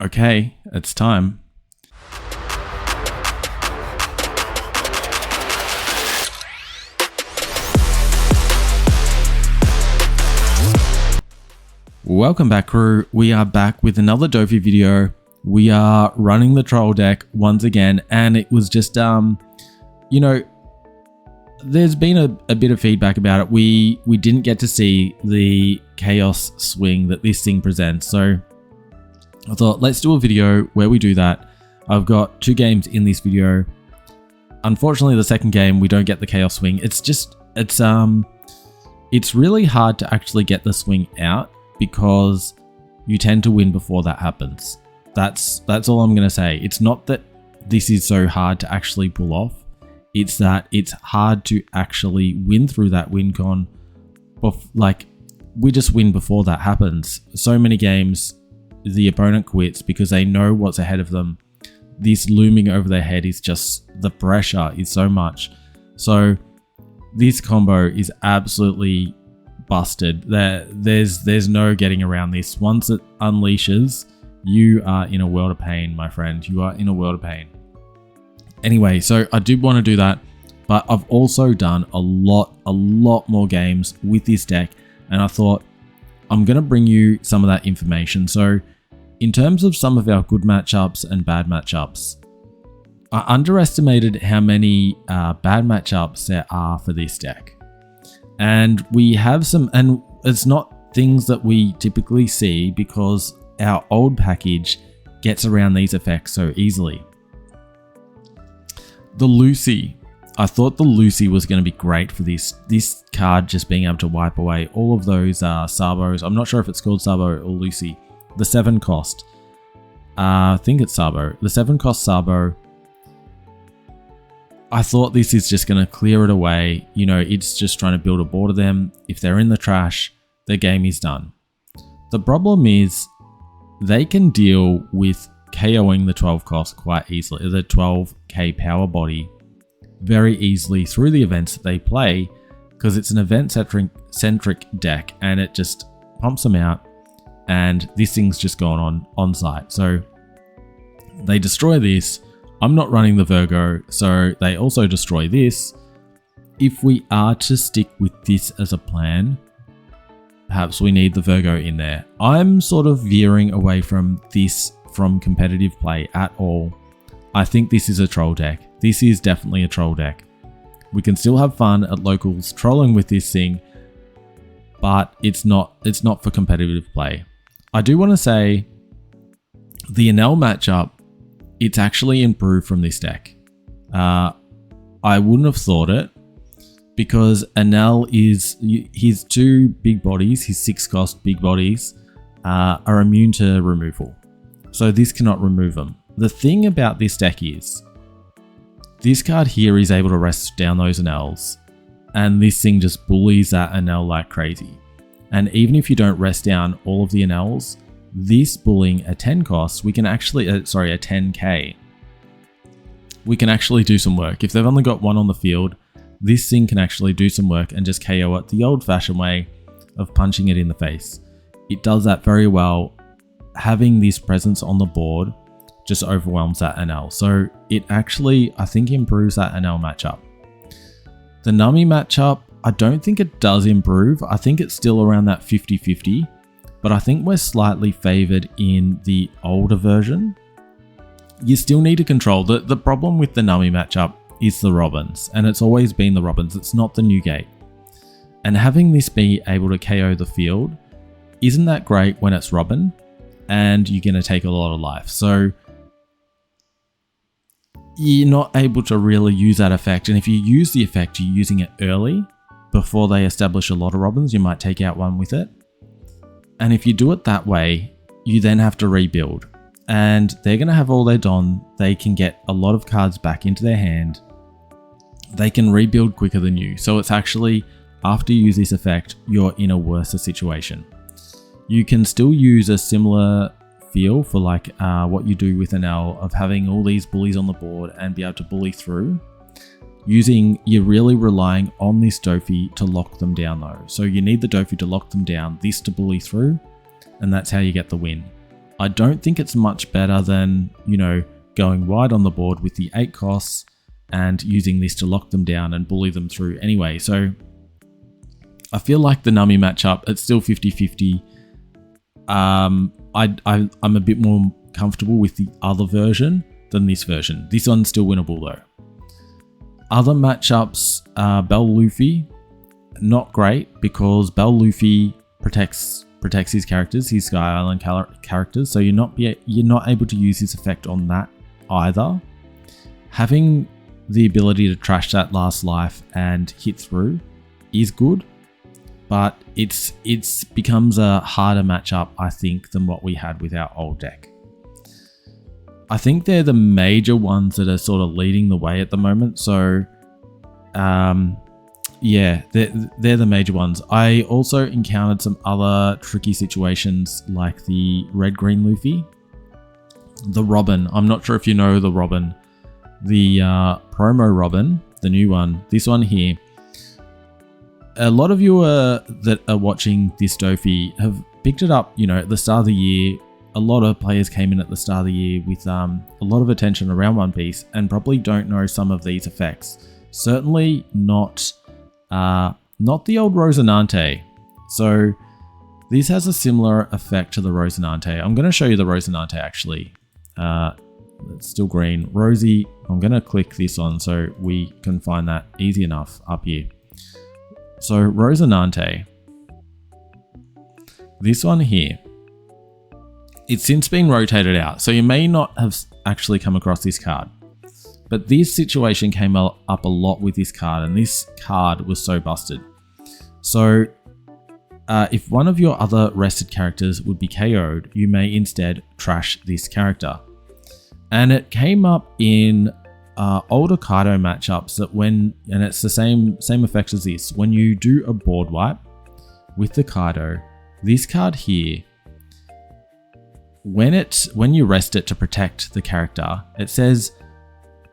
Okay, it's time. Welcome back, crew. We are back with another Dofi video. We are running the troll deck once again, and it was just you know, there's been a bit of feedback about it. We didn't get to see the chaos swing that this thing presents, so I thought let's do a video where we do that. I've got 2 games in this video. Unfortunately, the second game we don't get the chaos swing. It's really hard to actually get the swing out because you tend to win before that happens. That's all I'm gonna say. It's not that this is so hard to actually pull off. It's that it's hard to actually win through that win con. Like, we just win before that happens. So many games, the opponent quits because they know what's ahead of them. This looming over their head is just, the pressure is so much. So this combo is absolutely busted. There's no getting around this. Once it unleashes, you are in a world of pain, my friend. You are in a world of pain. Anyway, so I did want to do that, but I've also done a lot more games with this deck, and I thought I'm going to bring you some of that information. So in terms of some of our good matchups and bad matchups, I underestimated how many bad matchups there are for this deck. And we have some, and it's not things that we typically see because our old package gets around these effects so easily. The Lucy. I thought the Lucy was going to be great for this card, just being able to wipe away all of those Sabos. I'm not sure if it's called Sabo or Lucy. The 7 cost. I think it's Sabo. The 7 cost Sabo. I thought this is just going to clear it away. You know, it's just trying to build a board of them. If they're in the trash, the game is done. The problem is they can deal with KOing the 12 cost quite easily, the 12k power body very easily through the events that they play, because it's an event-centric deck and it just pumps them out, and this thing's just gone on site. So they destroy this. I'm not running the Virgo, so they also destroy this. If we are to stick with this as a plan, perhaps we need the Virgo in there. I'm sort of veering away from this from competitive play at all. I think this is a troll deck. This is definitely a troll deck. We can still have fun at locals trolling with this thing, but it's not for competitive play. I do want to say the Enel matchup, it's actually improved from this deck. I wouldn't have thought it, because Enel is, his 2 big bodies, his 6 cost big bodies, are immune to removal. So this cannot remove them. The thing about this deck is, this card here is able to rest down those Enels, and this thing just bullies that Enel like crazy. And even if you don't rest down all of the Enels, this bullying a 10 cost, we can actually, a 10k, we can actually do some work. If they've only got 1 on the field, this thing can actually do some work and just KO it the old fashioned way of punching it in the face. It does that very well. Having this presence on the board just overwhelms that Enel. So it actually, I think, improves that Enel matchup. The Nami matchup, I don't think it does improve. I think it's still around that 50-50. But I think we're slightly favored in the older version. You still need to control. The problem with the Nami matchup is the Robins, and it's always been the Robins. It's not the Newgate. And having this be able to KO the field, isn't that great when it's Robin and you're going to take a lot of life. So you're not able to really use that effect. And if you use the effect, you're using it early before they establish a lot of Robins. You might take out one with it. And if you do it that way, you then have to rebuild. And they're going to have all their Don. They can get a lot of cards back into their hand. They can rebuild quicker than you. So it's actually, after you use this effect, you're in a worse situation. You can still use a similar feel for like what you do with Enel, of having all these bullies on the board and be able to bully through. You're really relying on this Dofi to lock them down though. So you need the Dofi to lock them down, this to bully through, and that's how you get the win. I don't think it's much better than, you know, going wide on the board with the 8 costs and using this to lock them down and bully them through anyway. So I feel like the Nami matchup, it's still 50-50. I'm a bit more comfortable with the other version than this version. This one's still winnable though. Other matchups, Bell Luffy, not great because Bell Luffy protects his characters, his Sky Island characters, so you're not able to use his effect on that either. Having the ability to trash that last life and hit through is good, but it's becomes a harder matchup, I think, than what we had with our old deck. I think they're the major ones that are sort of leading the way at the moment. So yeah, they're the major ones. I also encountered some other tricky situations like the red-green Luffy. The Robin, I'm not sure if you know the Robin. The promo Robin, the new one, this one here. A lot of you that are watching this Dofi have picked it up, you know, at the start of the year. A lot of players came in at the start of the year with a lot of attention around One Piece and probably don't know some of these effects. Certainly not the old Rosinante. So this has a similar effect to the Rosinante. I'm going to show you the Rosinante actually. It's still green. Rosie, I'm going to click this on so we can find that easy enough up here. So Rosinante, this one here, it's since been rotated out, so you may not have actually come across this card. But this situation came up a lot with this card, and this card was so busted. So if one of your other rested characters would be KO'd, you may instead trash this character. And it came up in older Kaido matchups that and it's the same effect as this. When you do a board wipe with the Kaido, this card here, when you rest it to protect the character, it says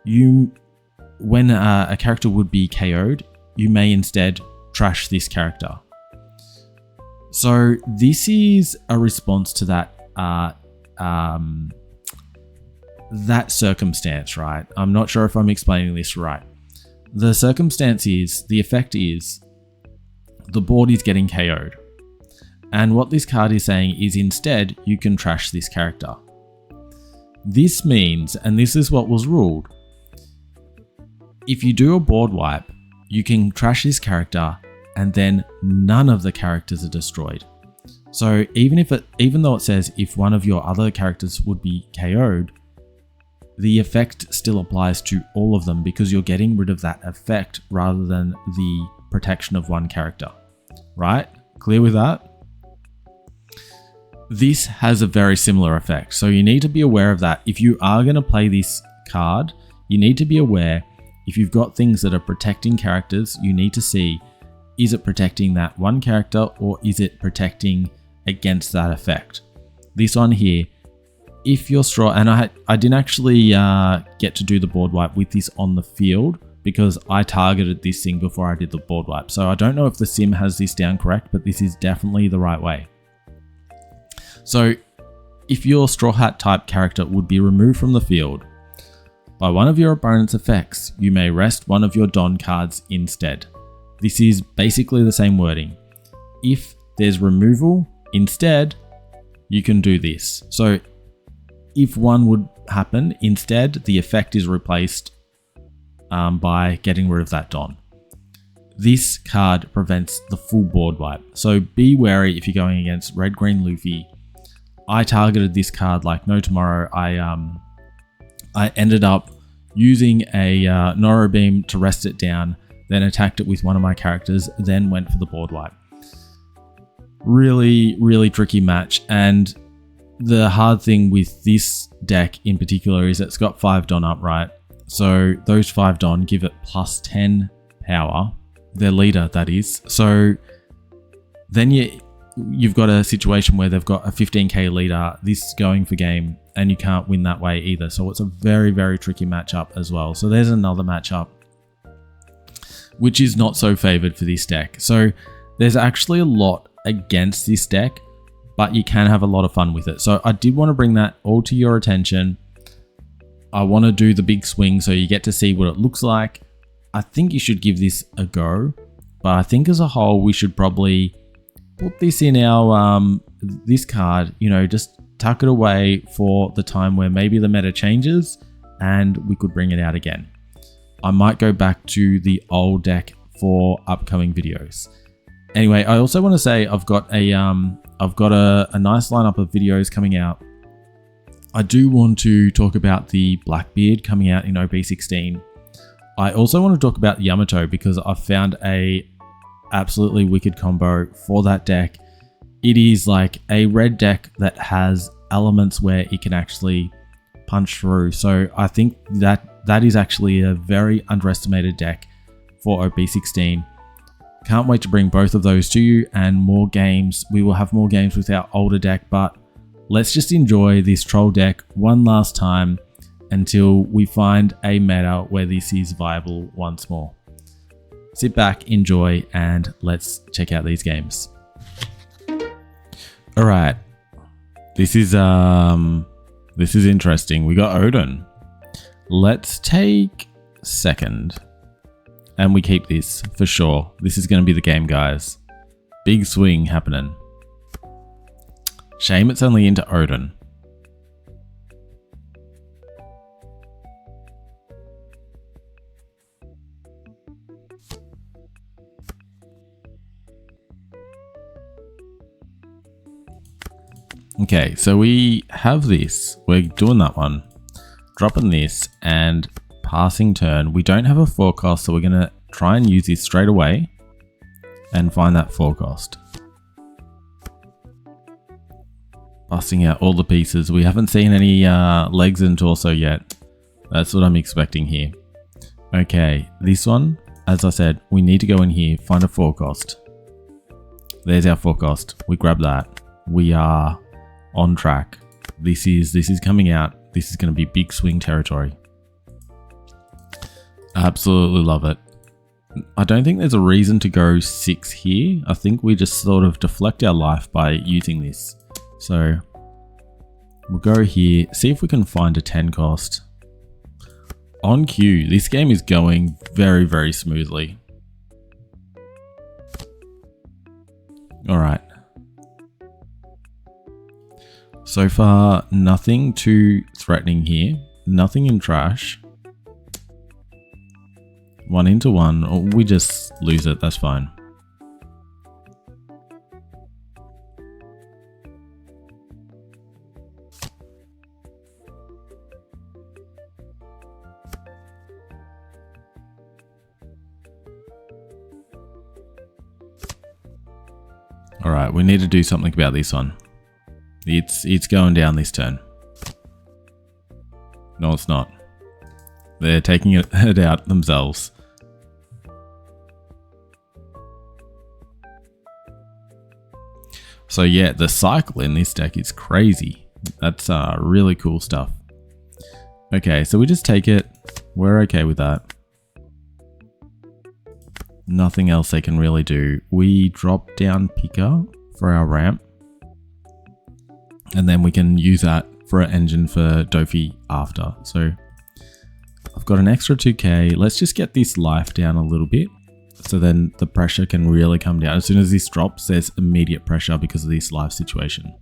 when a character would be KO'd, you may instead trash this character. So this is a response to that circumstance, right? I'm not sure if I'm explaining this right. The circumstance is, the effect is, the board is getting KO'd. And what this card is saying is instead, you can trash this character. This means, and this is what was ruled, if you do a board wipe, you can trash this character and then none of the characters are destroyed. So even though it says if one of your other characters would be KO'd, the effect still applies to all of them because you're getting rid of that effect rather than the protection of one character, right? Clear with that? This has a very similar effect, so you need to be aware of that. If you are going to play this card, you need to be aware if you've got things that are protecting characters, you need to see, is it protecting that one character or is it protecting against that effect? This one here, if you're straw, and I didn't actually get to do the board wipe with this on the field because I targeted this thing before I did the board wipe. So I don't know if the sim has this down correct, but this is definitely the right way. So if your Straw Hat type character would be removed from the field by one of your opponent's effects, you may rest one of your Don cards instead. This is basically the same wording. If there's removal instead, you can do this. So if one would happen, instead the effect is replaced by getting rid of that Don. This card prevents the full board wipe. So be wary if you're going against red-green Luffy. I targeted this card like no tomorrow. I ended up using a Noro Beam to rest it down, then attacked it with one of my characters, then went for the board wipe. Really, really tricky match. And the hard thing with this deck in particular is it's got 5 Don upright. So those 5 Don give it plus 10 power. Their leader, that is. So then you've got a situation where they've got a 15k leader, this going for game, and you can't win that way either. So it's a very, very tricky matchup as well. So there's another matchup which is not so favored for this deck. So there's actually a lot against this deck, but you can have a lot of fun with it. So I did want to bring that all to your attention. I want to do the big swing so you get to see what it looks like. I think you should give this a go, but I think as a whole, we should probably put this in our, this card, you know, just tuck it away for the time where maybe the meta changes and we could bring it out again. I might go back to the old deck for upcoming videos. Anyway, I also want to say I've got a nice lineup of videos coming out. I do want to talk about the Blackbeard coming out in OP16. I also want to talk about Yamato because I found a absolutely wicked combo for that deck. It is like a red deck that has elements where it can actually punch through. So I think that is actually a very underestimated deck for OP16. Can't wait to bring both of those to you and more games. We will have more games with our older deck, but let's just enjoy this troll deck one last time until we find a meta where this is viable once more. Sit back, enjoy, and let's check out these games. All right, this is interesting. We got Oden. Let's take second, and we keep this for sure. This is going to be the game, guys. Big swing happening. Shame it's only into Oden. Okay, so we have this. We're doing that one. Dropping this and passing turn. We don't have a forecast, so we're going to try and use this straight away and find that forecast. Busting out all the pieces. We haven't seen any legs and torso yet. That's what I'm expecting here. Okay, this one, as I said, we need to go in here, find a forecast. There's our forecast. We grab that. We are on track. This is coming out. This is going to be big swing territory. Absolutely love it. I don't think there's a reason to go 6 here. I think we just sort of deflect our life by using this. So we'll go here, see if we can find a 10 cost. On cue, this game is going very, very smoothly. All right. So far, nothing too threatening here. Nothing in trash. 1 into 1, or we just lose it, that's fine. All right, we need to do something about this one. It's going down this turn. No, it's not. They're taking it out themselves. So yeah, the cycle in this deck is crazy. That's really cool stuff. Okay, so we just take it. We're okay with that. Nothing else they can really do. We drop down Picker for our ramp. And then we can use that for an engine for Dofi after. So I've got an extra 2k. Let's just get this life down a little bit. So then the pressure can really come down. As soon as this drops, there's immediate pressure because of this life situation.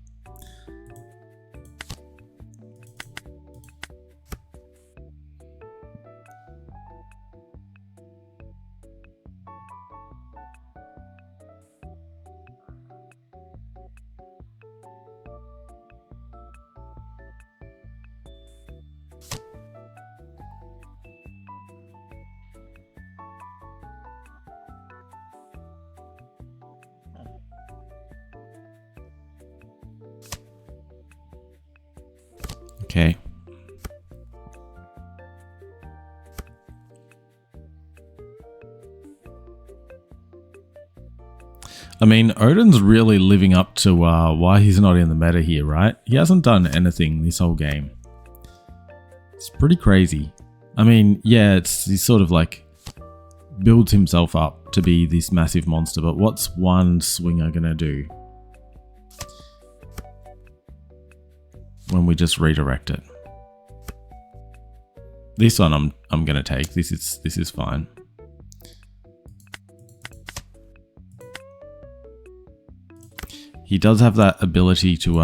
Okay. I mean, Oden's really living up to why he's not in the meta here, right? He hasn't done anything this whole game. It's pretty crazy. I mean, yeah, he's sort of like builds himself up to be this massive monster, but what's one swinger gonna do? when we just redirect it. This one I'm gonna take. This is fine. He does have that ability to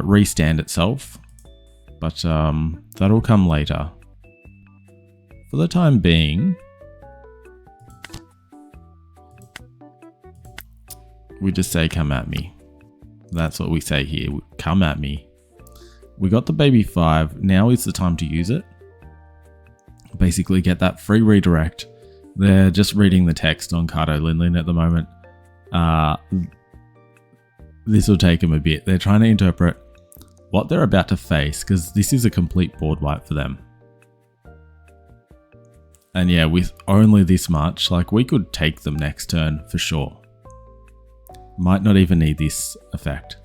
restand itself, but that'll come later. For the time being, we just say come at me. That's what we say here. Come at me. We got the baby 5. Now is the time to use it. Basically get that free redirect. They're just reading the text on Kaido and Lin Lin at the moment. This will take them a bit. They're trying to interpret what they're about to face, because this is a complete board wipe for them. And yeah, with only this much, like, we could take them next turn for sure. Might not even need this effect.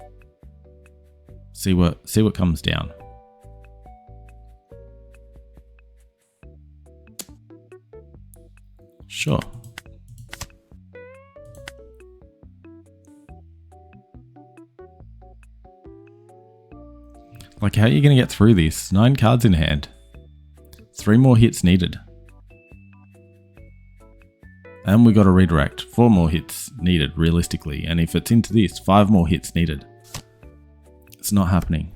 See what comes down. Sure. Like, how are you going to get through this? 9 cards in hand. 3 more hits needed. And we got a redirect. 4 more hits needed, realistically. And if it's into this, 5 more hits needed. It's not happening.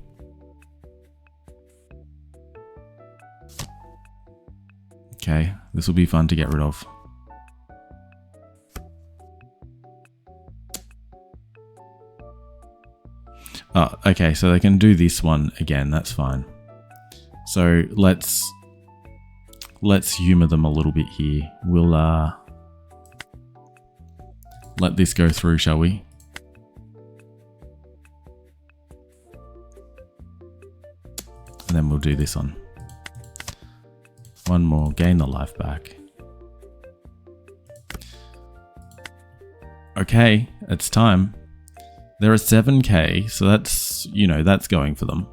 Okay, this will be fun to get rid of. Oh, okay, so they can do this one again, that's fine. So let's humor them a little bit here. We'll let this go through, shall we? And then we'll do this one. One more, gain the life back. Okay, it's time. They're a 7k, so that's, you know, that's going for them.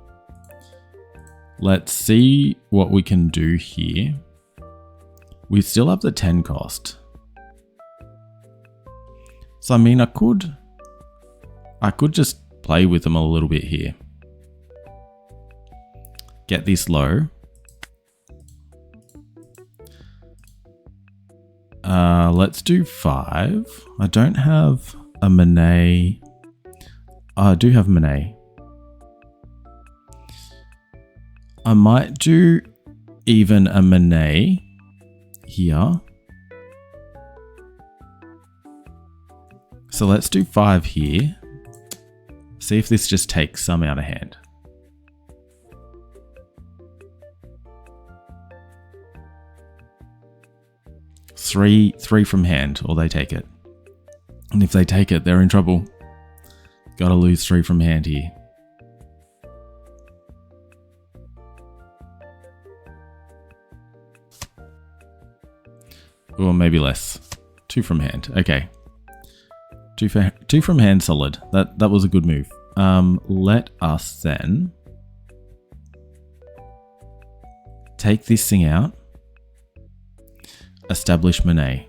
Let's see what we can do here. We still have the 10 cost. So I mean, I could just play with them a little bit here. Get this low. Let's do 5. I don't have a Monet. Oh, I do have Monet. I might do even a Monet here. So let's do 5 here. See if this just takes some out of hand. Three from hand, or they take it. And if they take it, they're in trouble. Gotta lose 3 from hand here. Or maybe less. 2 from hand. Okay. 2 from hand, solid. That was a good move. Let us then take this thing out. Establish Monet.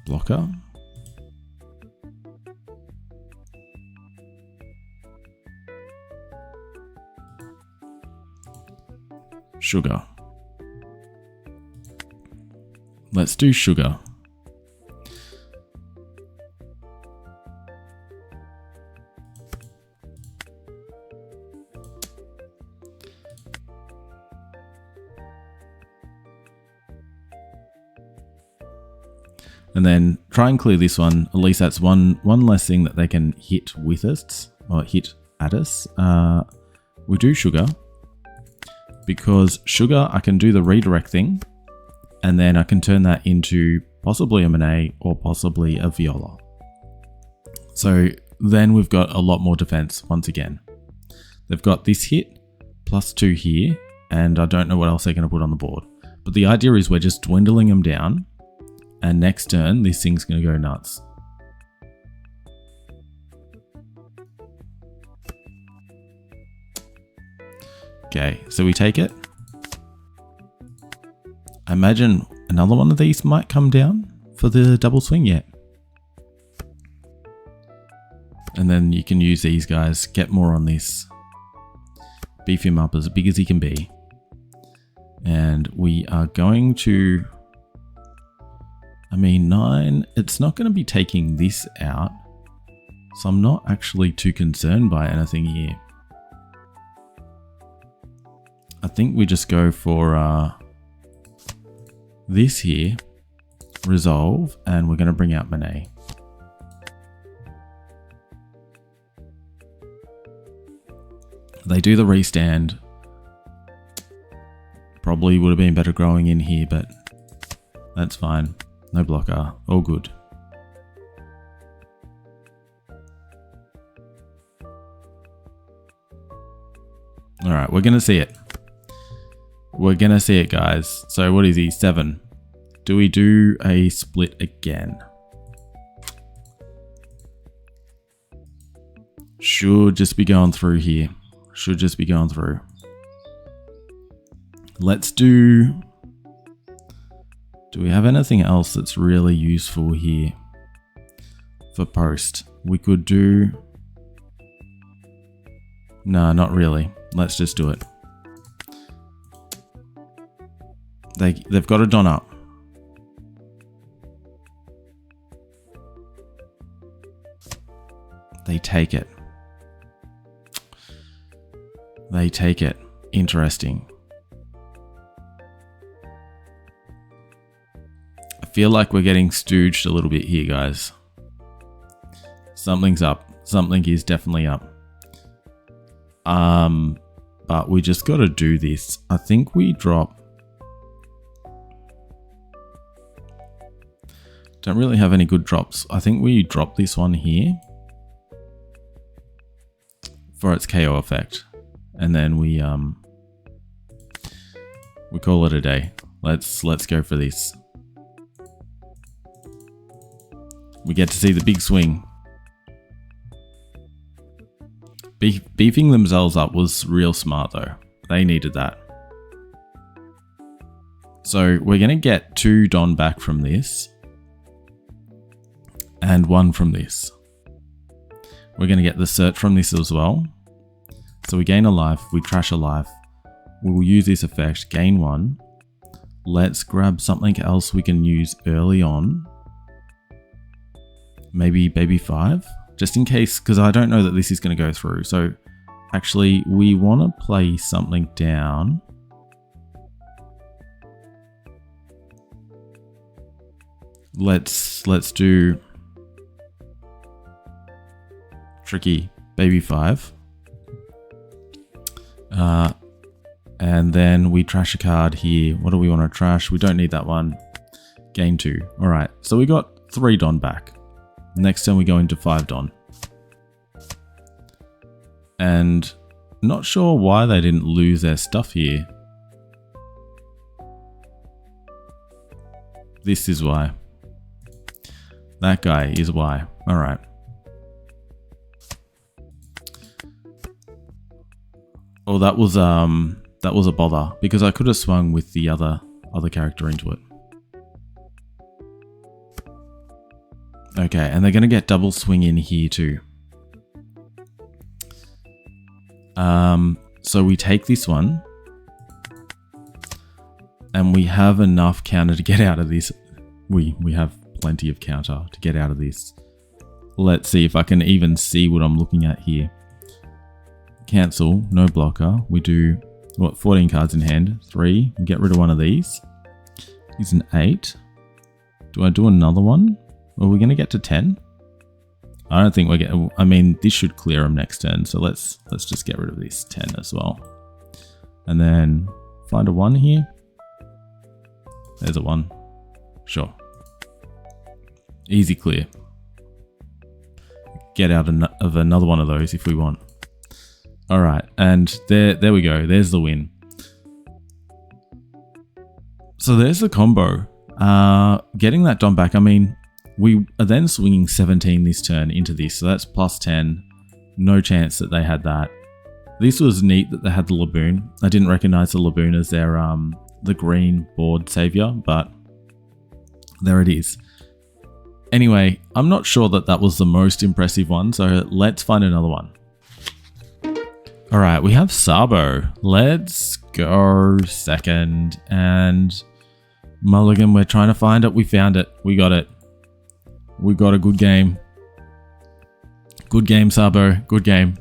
Blocker. Sugar. Let's do sugar. And then try and clear this one. At least that's one less thing that they can hit with us, or hit at us. We do sugar. Because sugar, I can do the redirect thing. And then I can turn that into possibly a Monet or possibly a Viola. So then we've got a lot more defense once again. They've got this hit, +2 here, and I don't know what else they're going to put on the board. But the idea is we're just dwindling them down. And next turn, this thing's going to go nuts. Okay, so we take it. Imagine another one of these might come down for the double swing yet. And then you can use these guys, get more on this, beef him up as big as he can be. And we are going to, I mean 9, it's not going to be taking this out. So I'm not actually too concerned by anything here. I think we just go for this here, resolve, and we're going to bring out Monet. They do the restand. Probably would have been better growing in here, but that's fine. No blocker, all good. All right, we're going to see it. We're going to see it, guys. So what is he? 7. Do we do a split again? Should just be going through here. Should just be going through. Let's do... Do we have anything else that's really useful here for post? We could do... No, not really. Let's just do it. They've got a Don up. They take it. They take it. Interesting. I feel like we're getting stooged a little bit here, guys. Something's up. Something is definitely up. But we just got to do this. I think we drop... Don't really have any good drops. I think we drop this one here for its KO effect. And then we call it a day. Let's go for this. We get to see the big swing. Beefing themselves up was real smart though. They needed that. So we're going to get 2 Don back from this. And 1 from this. We're going to get the cert from this as well. So we gain a life, we trash a life. We'll use this effect, gain 1. Let's grab something else we can use early on. Maybe baby 5, just in case, because I don't know that this is going to go through. So actually we want to play something down. Let's do tricky baby 5. And then we trash a card here. What do we want to trash? We don't need that one. Gain 2. All right. So we got 3 Don back. Next turn we go into 5 Don. And not sure why they didn't lose their stuff here. This is why. That guy is why. All right. Oh, that was a bother because I could have swung with the other character into it. Okay, and they're going to get double swing in here too. So we take this one. And we have enough counter to get out of this. We have plenty of counter to get out of this. Let's see if I can even see what I'm looking at here. Cancel, no blocker. We do, what, 14 cards in hand. 3, we get rid of one of these. He's an 8. Do I do another one? Are we going to get to 10? I don't think we're getting, I mean, this should clear him next turn. So let's just get rid of this 10 as well. And then find a 1 here. There's a 1. Sure. Easy clear. Get out of another one of those if we want. All right, and there we go. There's the win. So there's the combo. Getting that Don back, I mean, we are then swinging 17 this turn into this, so that's plus 10. No chance that they had that. This was neat that they had the Laboon. I didn't recognize the Laboon as their the green board savior, but There it is. Anyway, I'm not sure that that was the most impressive one, so let's find another one. All right, we have Sabo. Let's go second. And Mulligan, we're trying to find it. We found it. We got it. We got a good game. Good game, Sabo. Good game.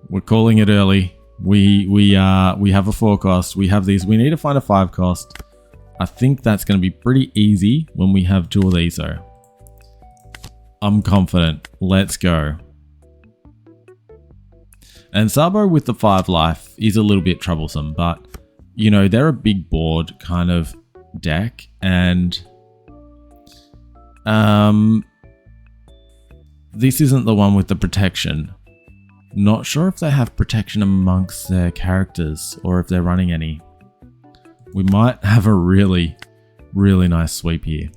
We're calling it early. We have a 4 cost. We have these. We need to find a 5 cost. I think that's going to be pretty easy when we have 2 of these though. I'm confident. Let's go. And Sabo with the 5 life is a little bit troublesome, but you know, they're a big board kind of deck, and this isn't the one with the protection. Not sure if they have protection amongst their characters or if they're running any. We might have a really, really nice sweep here.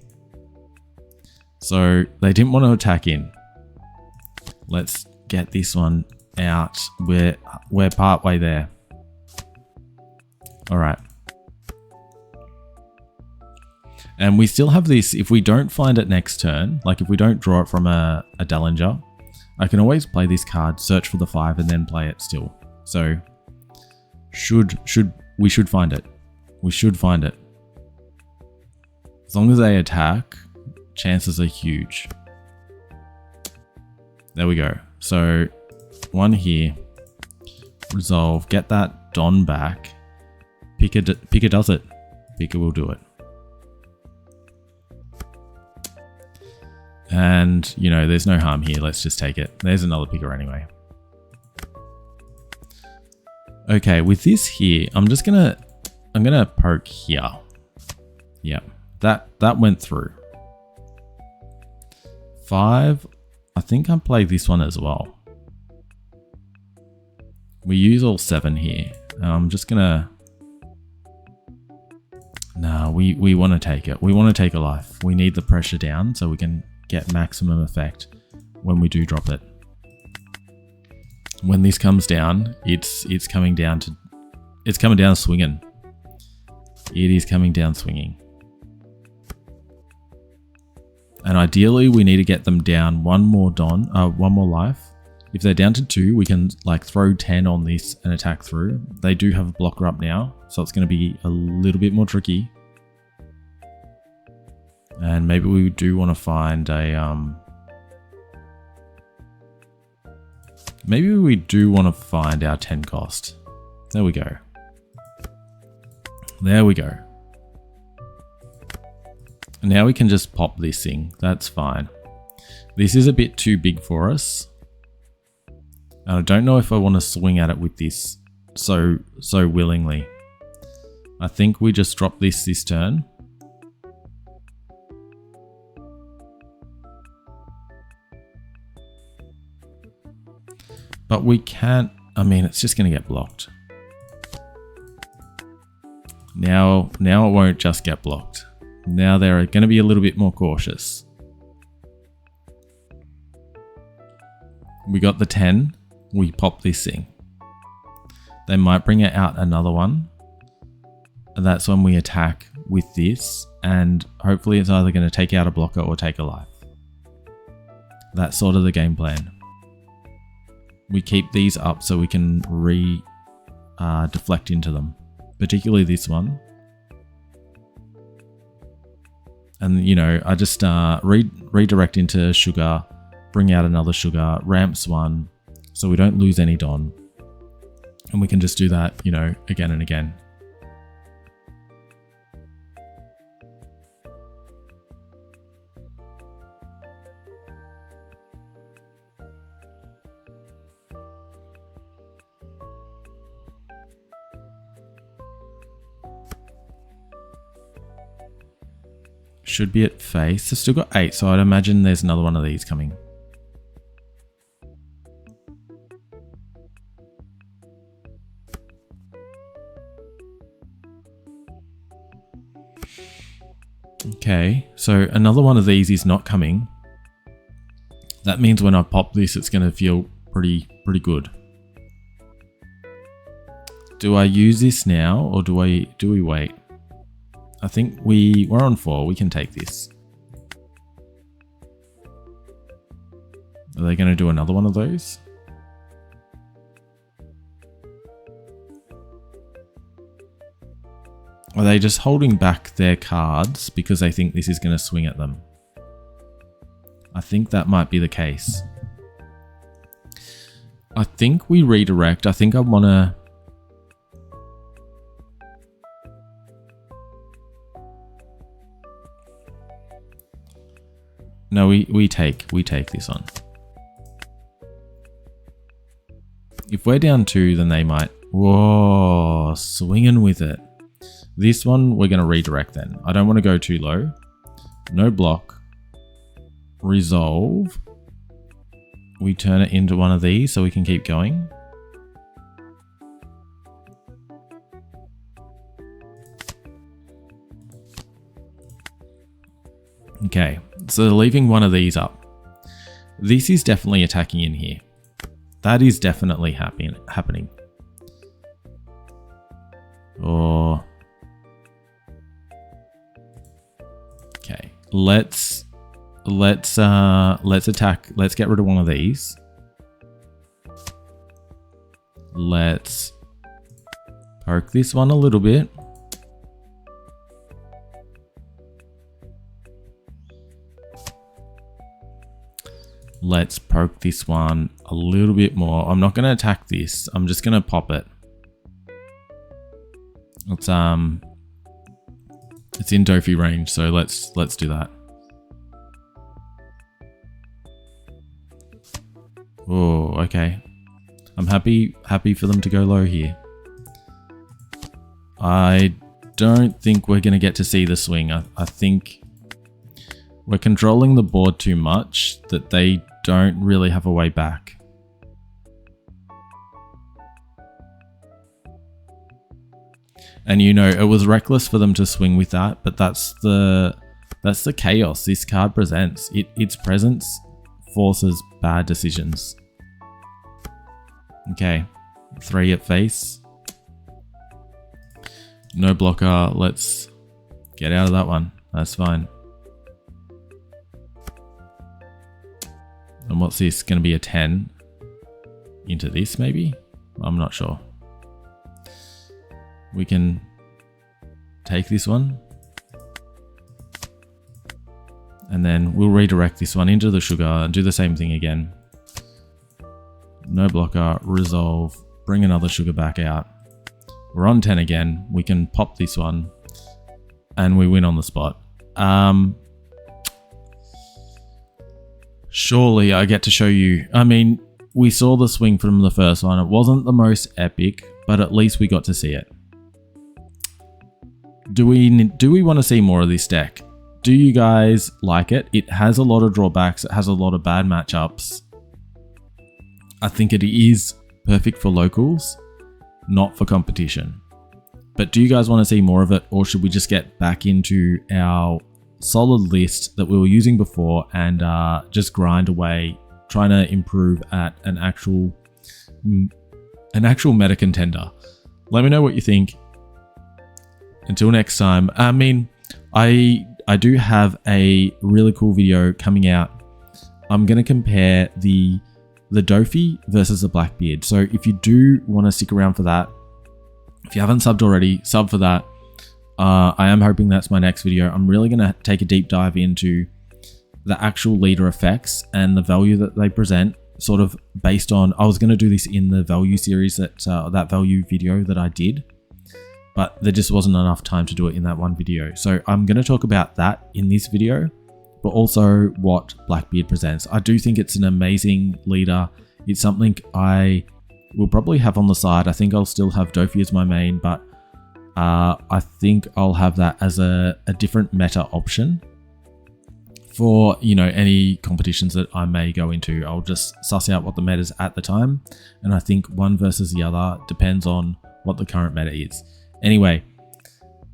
So they didn't want to attack in. Let's get this one out. We're part way there. All right. And we still have this. If we don't find it next turn, like if we don't draw it from a Dallinger, I can always play this card, search for the 5, and then play it still. So we should find it. We should find it. As long as they attack, chances are huge. There we go. So one here. Resolve. Get that Don back. Pika does it. Pika will do it. And, you know, there's no harm here. Let's just take it. There's another Pika anyway. Okay, with this here, I'm gonna poke here. Yeah, that went through. 5, I think I play this one as well. We use all 7 here. I'm just gonna... Nah, we want to take it. We want to take a life. We need the pressure down so we can get maximum effect when we do drop it. When this comes down, it's coming down swinging. It is coming down swinging. And ideally, we need to get them down one more life. If they're down to 2, we can like throw 10 on this and attack through. They do have a blocker up now, so it's going to be a little bit more tricky. And maybe we do want to find a maybe we do want to find our 10 cost. There we go. There we go. And now we can just pop this thing. That's fine. This is a bit too big for us. And I don't know if I want to swing at it with this so willingly. I think we just drop this turn. But we can't, I mean, it's just going to get blocked. Now it won't just get blocked. Now they're going to be a little bit more cautious. We got the 10. We pop this thing. They might bring it out another one. And that's when we attack with this. And hopefully it's either going to take out a blocker or take a life. That's sort of the game plan. We keep these up so we can deflect into them. Particularly this one. And, you know, I just redirect into sugar, bring out another sugar, ramps one, so we don't lose any Don. And we can just do that, you know, again and again. Should be at face. I've still got 8, so I'd imagine there's another one of these coming. Okay, so another one of these is not coming. That means when I pop this, it's going to feel pretty good. Do I use this now, or do we wait? I think we're on 4. We can take this. Are they going to do another one of those? Are they just holding back their cards because they think this is going to swing at them? I think that might be the case. I think we redirect. I think I want to... No, we take this on. If we're down 2, then they might... Whoa, swinging with it. This one, we're going to redirect then. I don't want to go too low. No block. Resolve. We turn it into one of these so we can keep going. Okay, so leaving one of these up. This is definitely attacking in here. That is definitely happening. Or... Okay, let's attack. Let's get rid of one of these. Let's poke this one a little bit. Let's poke this one a little bit more. I'm not going to attack this. I'm just going to pop it. It's in Dofi range, so let's do that. Oh, okay. I'm happy for them to go low here. I don't think we're going to get to see the swing. I think we're controlling the board too much that they don't really have a way back. And you know, it was reckless for them to swing with that, but that's the chaos this card presents. Its presence forces bad decisions. Okay, 3 at face. No blocker. Let's get out of that one. That's fine. And what's this? Going to be a 10 into this maybe? I'm not sure. We can take this one. And then we'll redirect this one into the sugar and do the same thing again. No blocker, resolve, bring another sugar back out. We're on 10 again. We can pop this one and we win on the spot. Surely I get to show you. I mean, we saw the swing from the first one. It wasn't the most epic, but at least we got to see it. Do we want to see more of this deck? Do you guys like it? It has a lot of drawbacks. It has a lot of bad matchups. I think it is perfect for locals, not for competition. But do you guys want to see more of it, or should we just get back into our solid list that we were using before and just grind away, trying to improve at an actual meta contender? Let me know what you think. Until next time. I mean, I do have a really cool video coming out. I'm going to compare the Dofi versus the Blackbeard. So if you do want to stick around for that, if you haven't subbed already, sub for that. I am hoping that's my next video. I'm really going to take a deep dive into the actual leader effects and the value that they present, sort of based on... I was going to do this in the value series, that value video that I did, but there just wasn't enough time to do it in that one video. So I'm going to talk about that in this video, but also what Blackbeard presents. I do think it's an amazing leader. It's something I will probably have on the side. I think I'll still have Dofi as my main, but I think I'll have that as a different meta option for, you know, any competitions that I may go into. I'll just suss out what the meta is at the time, and I think one versus the other depends on what the current meta is. Anyway,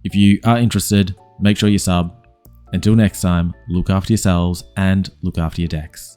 if you are interested, make sure you sub. Until next time, look after yourselves and look after your decks.